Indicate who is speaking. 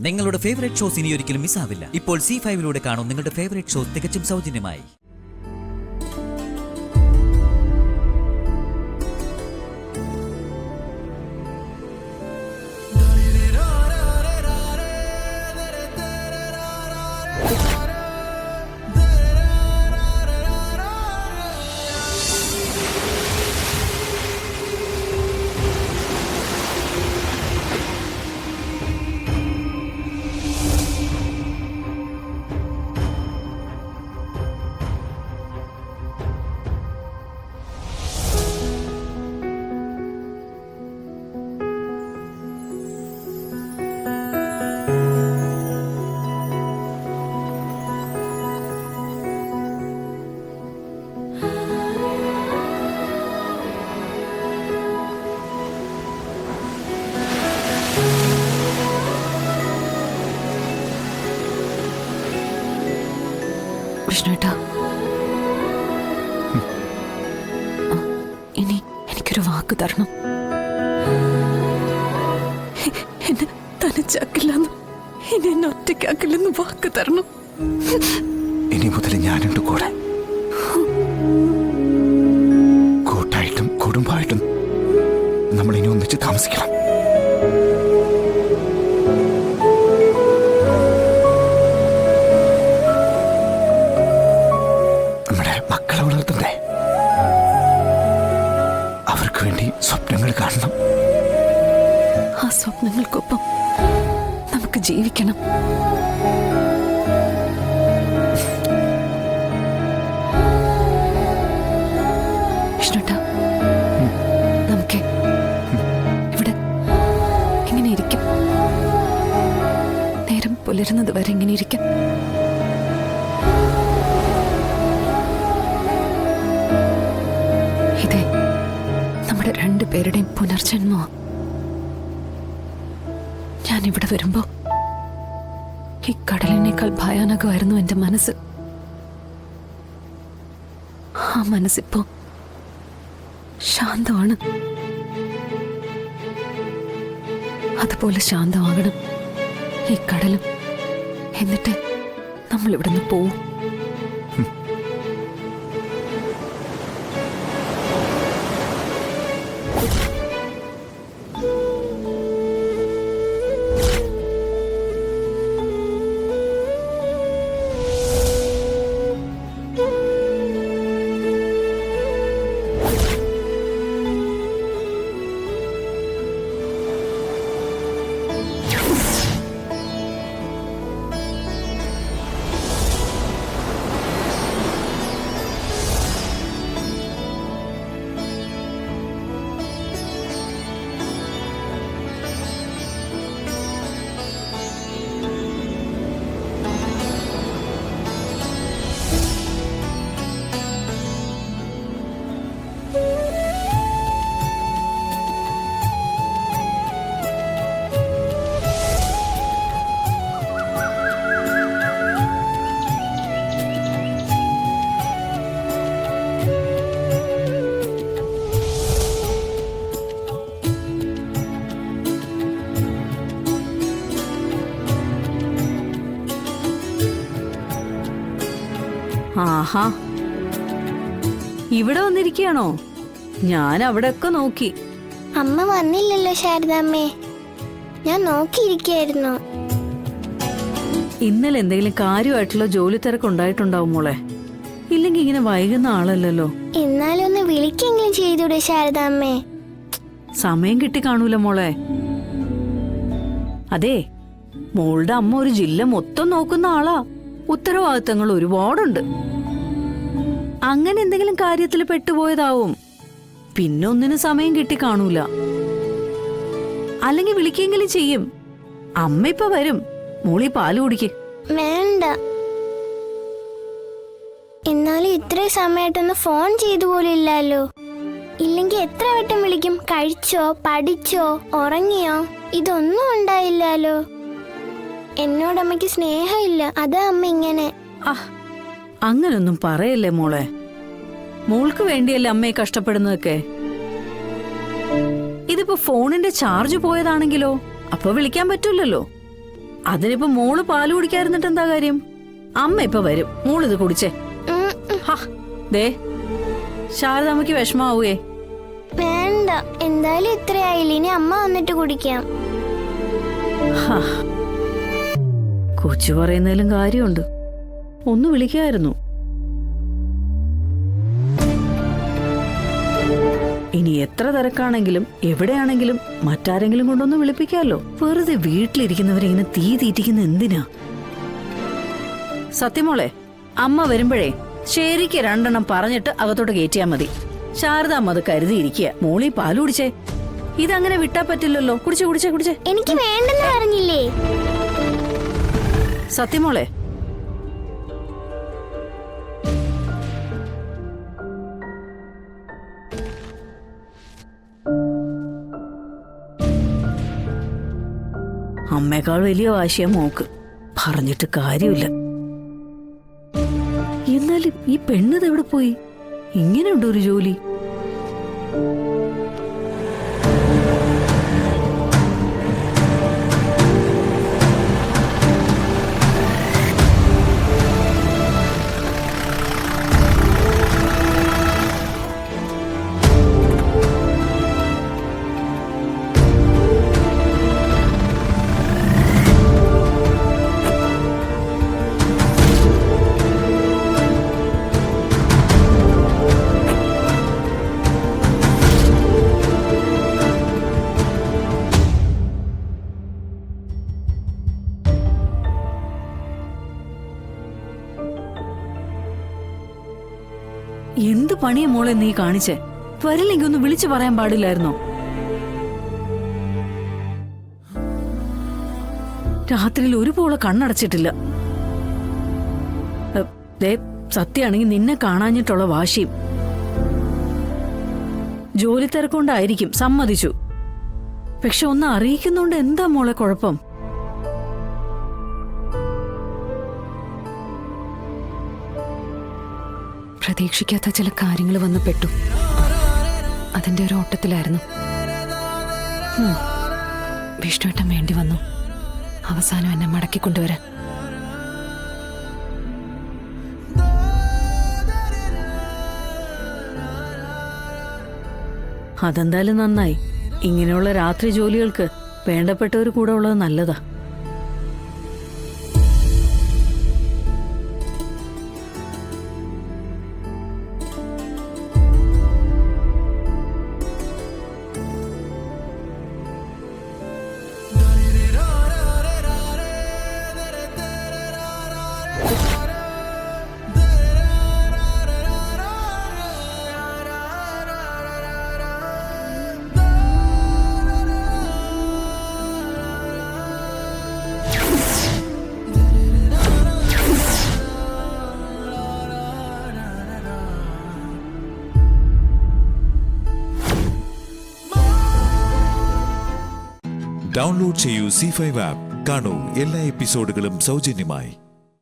Speaker 1: നിങ്ങളുടെ favourite shows ഇനി ഒരിക്കലും മിസ്സാവില്ല. ഇപ്പോൾ C5 കാണും നിങ്ങളുടെ ഫേവറേറ്റ് ഷോസ് തികച്ചും സൗജന്യമായി.
Speaker 2: കൃഷ്ണേട്ടാ, ഇനി എനിക്കൊരു വാക്ക് തരണം. എന്നെ തനിച്ചാക്കില്ലെന്ന്, ഇനി എന്നെ ഒറ്റയ്ക്കാക്കില്ലെന്ന് വാക്ക് തരണം.
Speaker 3: ഇനി മുതൽ ഞാനുണ്ട് കൂടെ. കൂട്ടായിട്ടും കുടുംബമായിട്ടും നമ്മൾ ഇനി ഒന്നിച്ച് താമസിക്കണം. മക്കളെ വളർത്തണ്ടേ? അവർക്ക് വേണ്ടി സ്വപ്നങ്ങൾ കാണണം.
Speaker 2: ആ സ്വപ്നങ്ങൾക്കൊപ്പം നമുക്ക് ജീവിക്കണം. വിഷ്ണുട്ടാ, നമുക്ക് ഇവിടെ എങ്ങനെ ഇരിക്കും? നേരം പുലരുന്നത് വരെ എങ്ങനെ ഇരിക്കും? രണ്ടുപേരുടെയും പുനർജന്മോ. ഞാൻ ഇവിടെ വരുമ്പോ ഈ കടലിനേക്കാൾ ഭയാനകമായിരുന്നു എന്റെ മനസ്സ്. ആ മനസ്സിപ്പോ ശാന്തമാണ്. അതുപോലെ ശാന്തമാകണം ഈ കടലും. എന്നിട്ട് നമ്മൾ ഇവിടുന്ന് പോവും.
Speaker 4: ആഹാ, ഇവിടെ വന്നിരിക്കുകയാണോ? ഞാൻ അവിടെ ഒക്കെ നോക്കി.
Speaker 5: അമ്മ വന്നില്ലല്ലോ ശാരദാമ്മേ, ഞാൻ നോക്കിയിരിക്കായിരുന്നു.
Speaker 4: ഇന്നലെ എന്തെങ്കിലും കാര്യമായിട്ടുള്ള ജോലി തിരക്കുണ്ടായിട്ടുണ്ടാവും മോളെ. ഇല്ലെങ്കിൽ ഇങ്ങനെ വൈകുന്ന ആളല്ലല്ലോ.
Speaker 5: എന്നാലൊന്ന് വിളിക്കെങ്കിലും ചെയ്തൂടെ ശാരദാമ്മേ?
Speaker 4: സമയം കിട്ടി കാണൂല മോളെ. അതെ, മോളുടെ അമ്മ ഒരു ജില്ല മൊത്തം നോക്കുന്ന ആളാ. ഉത്തരവാദിത്തങ്ങൾ ഒരുപാടുണ്ട്. അങ്ങനെ എന്തെങ്കിലും കാര്യത്തിൽ പെട്ടുപോയതാവും. പിന്നെ ഒന്നിനും സമയം കിട്ടി കാണൂല. അല്ലെങ്കിൽ വിളിക്കെങ്കിലും ചെയ്യും. അമ്മ ഇപ്പൊ വരും. മോളി പാല് കുടിക്ക്.
Speaker 5: വേണ്ട, എന്നാലും ഇത്രയും സമയമായിട്ടൊന്ന് ഫോൺ ചെയ്തു പോലും ഇല്ലല്ലോ. ഇല്ലെങ്കിൽ എത്ര വട്ടം വിളിക്കും? കഴിച്ചോ, പഠിച്ചോ, ഉറങ്ങിയോ? ഇതൊന്നും ഉണ്ടായില്ലല്ലോ. എന്നോടമ്മയ്ക്ക് സ്നേഹമില്ല, അതാ അമ്മ ഇങ്ങനെ.
Speaker 4: അങ്ങനൊന്നും പറയല്ലേ മോളെ. മോൾക്ക് വേണ്ടിയല്ലേ അമ്മയെ കഷ്ടപ്പെടുന്നതൊക്കെ. ഇതിപ്പോ ഫോണിന്റെ ചാർജ് പോയതാണെങ്കിലോ അപ്പൊ വിളിക്കാൻ പറ്റൂലല്ലോ. അതിനിപ്പോ മോള് പാല് കുടിക്കാതിരുന്നിട്ട് എന്താ കാര്യം? അമ്മ ഇപ്പൊ വരും, മോളിത് കുടിച്ചേ. ദേ ശാരദാമ്മയ്ക്ക് വിഷമാവൂയേ.
Speaker 5: വേണ്ട, എന്തായാലും ഇത്രയായില്ല, ഇനി അമ്മ വന്നിട്ട് കുടിക്കാം.
Speaker 4: കൊച്ചു പറയുന്നതിലും കാര്യമുണ്ട്. ഒന്ന് വിളിക്കായിരുന്നു. ഇനി എത്ര തിരക്കാണെങ്കിലും എവിടെയാണെങ്കിലും മറ്റാരെങ്കിലും കൊണ്ടൊന്ന് വിളിപ്പിക്കാമല്ലോ. വെറുതെ വീട്ടിലിരിക്കുന്നവരെ ഇങ്ങനെ തീ തീറ്റിക്കുന്ന എന്തിനാ? സത്യമോളെ, അമ്മ വരുമ്പോഴേ ശരിക്ക് 2 എണ്ണം പറഞ്ഞിട്ട് അകത്തോട്ട് കയറ്റിയാ മതി. ശാരദാമ്മ അത് കരുതിയിരിക്കുക. മോളി പാല് കുടിച്ചേ. ഇതങ്ങനെ വിട്ടാ പറ്റില്ലല്ലോ. കുടിച്ചേ കുടിച്ചേ കുടിച്ചേ.
Speaker 5: എനിക്ക് വേണ്ടെന്ന് പറഞ്ഞില്ലേ?
Speaker 4: സത്യമോളെ, അമ്മേക്കാൾ വലിയ വാശിയാ മോക്ക്. പറഞ്ഞിട്ട് കാര്യമില്ല. എന്നാലും ഈ പെണ്ണത് എവിടെ പോയി? ഇങ്ങനെയുണ്ടോ ഒരു ജോലി? എന്ത് പണിയാ മോളെ നീ കാണിച്ചേ? വരില്ലെങ്കിൽ ഒന്ന് വിളിച്ചു പറയാൻ പാടില്ലായിരുന്നോ? രാത്രിയിൽ ഒരുപോലെ കണ്ണടച്ചിട്ടില്ല. സത്യാണെങ്കിൽ നിന്നെ കാണാഞ്ഞിട്ടുള്ള വാശിയും. ജോലി തിരക്കൊണ്ടായിരിക്കും, സമ്മതിച്ചു. പക്ഷെ ഒന്ന് അറിയിക്കുന്നോണ്ട് എന്താ മോളെ കുഴപ്പം?
Speaker 2: പ്രതീക്ഷിക്കാത്ത ചില കാര്യങ്ങൾ വന്ന് പെട്ടു. അതിന്റെ ഒരു ഓട്ടത്തിലായിരുന്നു. വിഷ്ണുവേട്ടൻ വേണ്ടി വന്നു അവസാനം എന്നെ മടക്കിക്കൊണ്ടുവരാൻ.
Speaker 4: അതെന്തായാലും നന്നായി. ഇങ്ങനെയുള്ള രാത്രി ജോലികൾക്ക് വേണ്ടപ്പെട്ടവർ കൂടെ ഉള്ളത് നല്ലതാ.
Speaker 6: ഡൗൺലോഡ് ചെയ്യൂ C5 ആപ്പ്. കാണൂ എല്ലാ എപ്പിസോഡുകളും സൗജന്യമായി.